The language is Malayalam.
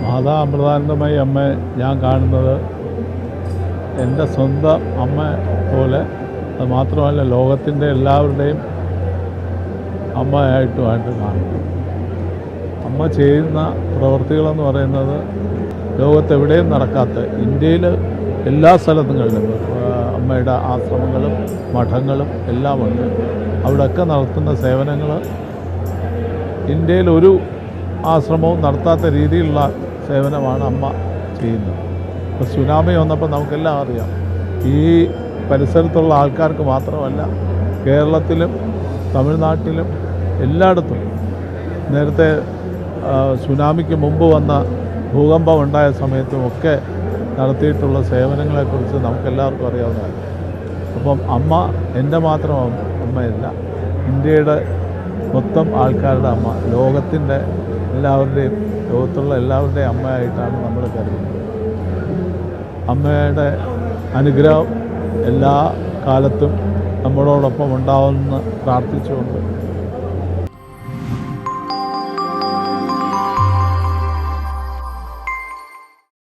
മാതാ അമൃതാനന്ദമയി അമ്മയെ ഞാൻ കാണുന്നത് എൻ്റെ സ്വന്തം അമ്മ പോലെ, അത് മാത്രമല്ല ലോകത്തിൻ്റെ എല്ലാവരുടെയും അമ്മയായിട്ടുമായിട്ട് കാണുന്നു. അമ്മ ചെയ്യുന്ന പ്രവൃത്തികളെന്ന് പറയുന്നത് ലോകത്തെവിടെയും നടക്കാത്ത, ഇന്ത്യയിൽ എല്ലാ സ്ഥലങ്ങളിലും അമ്മയുടെ ആശ്രമങ്ങളും മഠങ്ങളും എല്ലാമുണ്ട്. അവിടെയൊക്കെ നടത്തുന്ന സേവനങ്ങൾ ഇന്ത്യയിൽ ഒരു ആശ്രമവും നടത്താത്ത രീതിയിലുള്ള സേവനമാണ് അമ്മ ചെയ്യുന്നത്. ഇപ്പോൾ സുനാമി വന്നപ്പോൾ നമുക്കെല്ലാം അറിയാം, ഈ പരിസരത്തുള്ള ആൾക്കാർക്ക് മാത്രമല്ല, കേരളത്തിലും തമിഴ്നാട്ടിലും എല്ലായിടത്തും നേരത്തെ സുനാമിക്ക് മുമ്പ് വന്ന ഭൂകമ്പം ഉണ്ടായ സമയത്തുമൊക്കെ നടത്തിയിട്ടുള്ള സേവനങ്ങളെക്കുറിച്ച് നമുക്കെല്ലാവർക്കും അറിയാവുന്നതാണ്. അപ്പം അമ്മ എൻ്റെ മാത്രം അമ്മയല്ല, ഇന്ത്യയുടെ മൊത്തം ആൾക്കാരുടെ അമ്മ, ലോകത്തിൻ്റെ എല്ലാവരുടെയും, ലോകത്തുള്ള എല്ലാവരുടെയും അമ്മയായിട്ടാണ് നമ്മൾ കരുതുന്നത്. അമ്മയുടെ അനുഗ്രഹം എല്ലാ കാലത്തും നമ്മളോടൊപ്പം ഉണ്ടാവുമെന്ന് പ്രാർത്ഥിച്ചുകൊണ്ട്